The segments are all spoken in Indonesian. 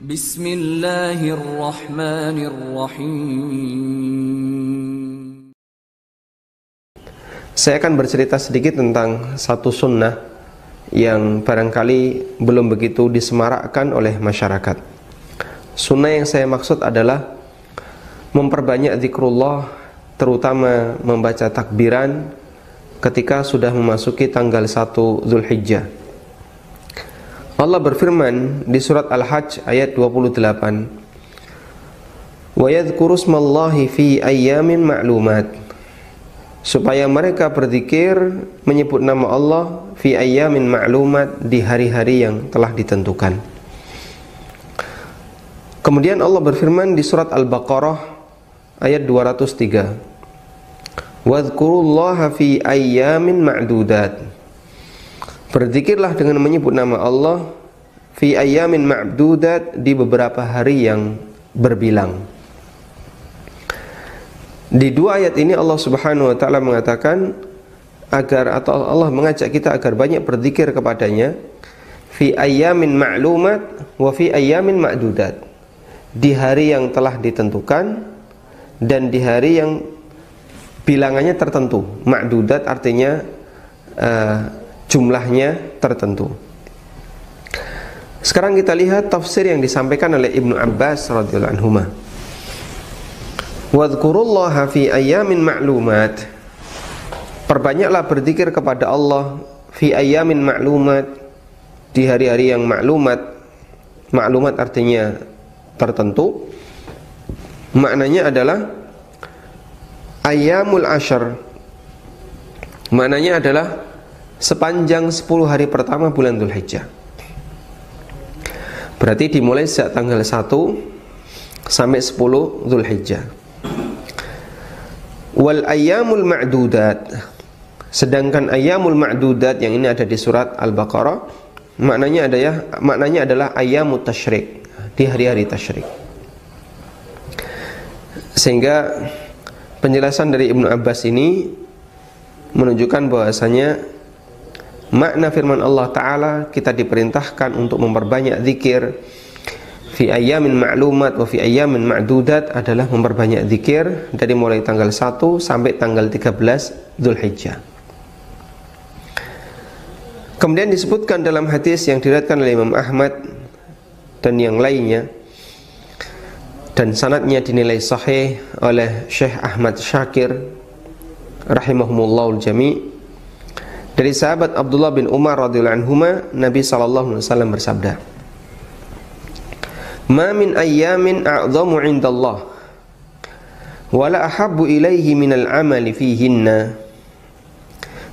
Bismillahirrahmanirrahim. Saya akan bercerita sedikit tentang satu sunnah yang barangkali belum begitu disemarakkan oleh masyarakat. Sunnah yang saya maksud adalah memperbanyak zikrullah, terutama membaca takbiran ketika sudah memasuki tanggal 1 Zulhijjah. Allah berfirman di surat Al-Hajj ayat 28, "Wa yadhkuru smallahi fi ayyamin ma'lumat." Supaya mereka berzikir menyebut nama Allah fi ayyamin ma'lumat, di hari-hari yang telah ditentukan. Kemudian Allah berfirman di surat Al-Baqarah ayat 203, "Wadhkurullaha fi ayyamin ma'dudat." Berzikirlah dengan menyebut nama Allah fi ayyamin ma'dudat, di beberapa hari yang berbilang. Di dua ayat ini Allah Subhanahu wa taala mengatakan atau Allah mengajak kita agar banyak berzikir kepadanya fi ayyamin ma'lumat wa fi ayyamin ma'dudat, di hari yang telah ditentukan dan di hari yang bilangannya tertentu. Ma'dudat artinya jumlahnya tertentu. Sekarang kita lihat tafsir yang disampaikan oleh Ibnu Abbas radhiyallahu anhuma. Wadhkurullaha fi ayyamin ma'lumat. Perbanyaklah berzikir kepada Allah fi ayyamin ma'lumat, di hari-hari yang ma'lumat. Ma'lumat artinya tertentu. Maknanya adalah ayyamul ashar. Maknanya adalah sepanjang 10 hari pertama bulan Dzulhijjah. Berarti dimulai sejak tanggal 1 sampai 10 Dzulhijjah. Wal ayyamul ma'dudat. Sedangkan ayyamul ma'dudat yang ini ada di surat Al-Baqarah, maknanya adalah ayyamut tasyrik, di hari-hari tasyrik. Sehingga penjelasan dari Ibnu Abbas ini menunjukkan bahwasanya makna firman Allah Ta'ala, kita diperintahkan untuk memperbanyak zikir fi ayyamin ma'lumat wa fi ayyamin ma'dudat, adalah memperbanyak zikir dari mulai tanggal 1 sampai tanggal 13 Dzulhijjah. Kemudian disebutkan dalam hadis yang diriwayatkan oleh Imam Ahmad dan yang lainnya, dan sanadnya dinilai sahih oleh Syekh Ahmad Syakir rahimahumullahu jami', dari sahabat Abdullah bin Umar radhiyallahu anhuma, Nabi sallallahu alaihi wasallam bersabda, "Ma min ayyamin a'zamu 'indallah wa la ahabbu ilaihi minal 'amali fihinna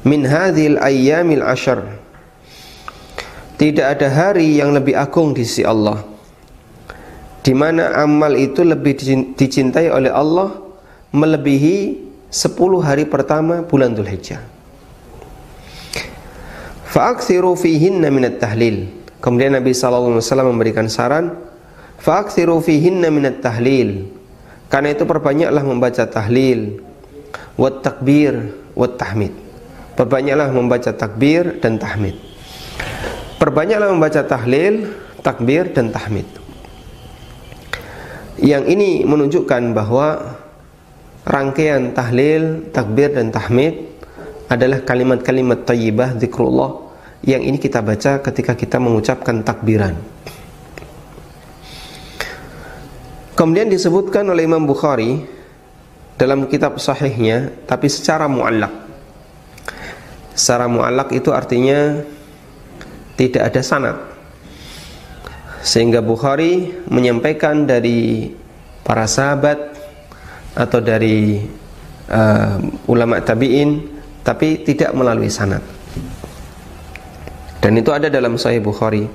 min hadhil ayyamil 'ashar." Tidak ada hari yang lebih agung di sisi Allah, di mana amal itu lebih dicintai oleh Allah melebihi 10 hari pertama bulan Dzulhijjah. Fa'akthiru fihinna minat tahlil. Kemudian Nabi SAW memberikan saran, fa'akthiru fihinna minat tahlil. Karena itu perbanyaklah membaca tahlil, wat takbir, wat tahmid. Perbanyaklah membaca takbir dan tahmid. Perbanyaklah membaca tahlil, takbir dan tahmid. Yang ini menunjukkan bahwa rangkaian tahlil, takbir dan tahmid adalah kalimat-kalimat thayyibah zikrullah yang ini kita baca ketika kita mengucapkan takbiran. Kemudian disebutkan oleh Imam Bukhari dalam kitab sahihnya, tapi secara mu'allaq. Secara mu'allaq itu artinya tidak ada sanad, sehingga Bukhari menyampaikan dari para sahabat atau dari ulama tabi'in, tapi tidak melalui sanad. Dan itu ada dalam Sahih Bukhari.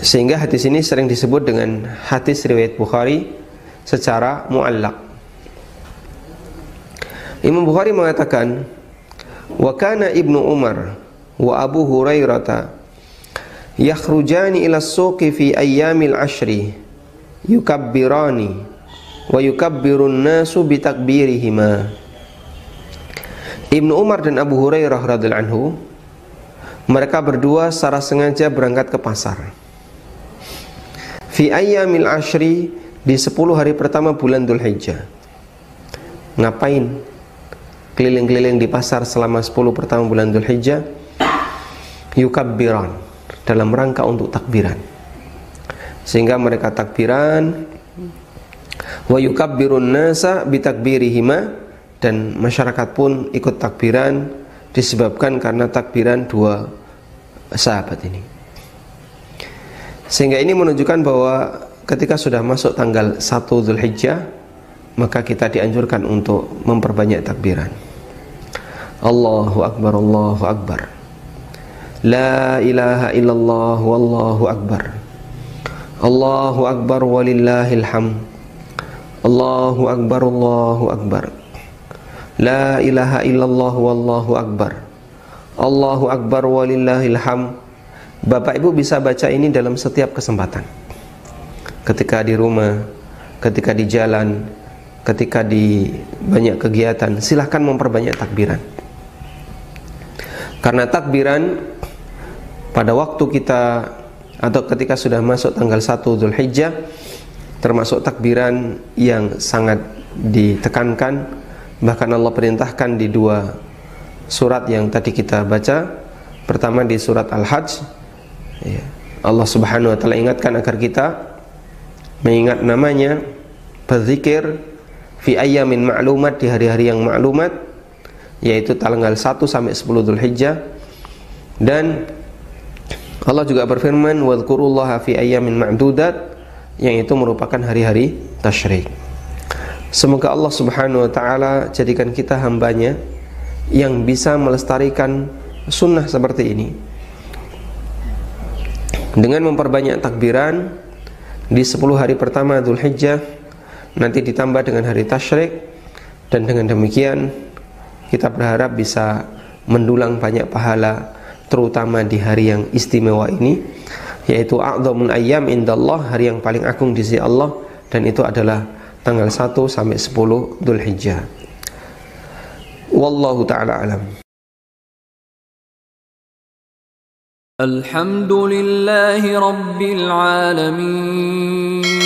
Sehingga hadis ini sering disebut dengan hadis riwayat Bukhari secara mu'allaq. Imam Bukhari mengatakan, "Wa kana Ibnu Umar wa Abu Hurairah yakhrujani ila as-suqi fi ayyamil ashri yukabbirani wa yukabbirun nasu bi takbirihima." Ibnu Umar dan Abu Hurairah radhiyallahu anhu, mereka berdua secara sengaja berangkat ke pasar. fi ayyamil ashri, di 10 hari pertama bulan Dzulhijjah. Ngapain keliling-keliling di pasar selama 10 pertama bulan Dzulhijjah? Yukabbiran, dalam rangka untuk takbiran. Sehingga mereka takbiran, wa yukabbirun nasa bitakbirihima, dan masyarakat pun ikut takbiran disebabkan karena takbiran dua sahabat ini. Sehingga ini menunjukkan bahwa ketika sudah masuk tanggal 1 Dzulhijjah, maka kita dianjurkan untuk memperbanyak takbiran. Allahu Akbar, Allahu Akbar. La ilaha illallah, wallahu akbar. Allahu Akbar walillahil hamd. Allahu Akbar, Allahu Akbar. La ilaha illallah, wallahu akbar. Allahu Akbar walillahil hamd. Bapak Ibu bisa baca ini dalam setiap kesempatan. Ketika di rumah, ketika di jalan, ketika di banyak kegiatan, silahkan memperbanyak takbiran. Karena takbiran pada waktu kita atau ketika sudah masuk tanggal 1 Dzulhijjah, termasuk takbiran yang sangat ditekankan. Bahkan Allah perintahkan di 2 surat yang tadi kita baca. Pertama di surat Al-Hajj, Allah Subhanahu wa taala ingatkan agar kita mengingat namanya, berzikir fi ayyamin ma'lumat, di hari-hari yang ma'lumat, yaitu tanggal 1 sampai 10 Dzulhijjah. Dan Allah juga berfirman, wadhkurullaha fi ayyamin ma'dudat, yang itu merupakan hari-hari tasyrik. Semoga Allah Subhanahu wa taala jadikan kita hambanya yang bisa melestarikan sunnah seperti ini dengan memperbanyak takbiran di 10 hari pertama Dzulhijjah, nanti ditambah dengan hari tasyrik, dan dengan demikian kita berharap bisa mendulang banyak pahala, terutama di hari yang istimewa ini, yaitu a'dhamul ayyam indallah, hari yang paling agung di sisi Allah, dan itu adalah tanggal 1 sampai 10 Dzulhijjah. Wallahu ta'ala alam. Alhamdulillahi rabbil alamin.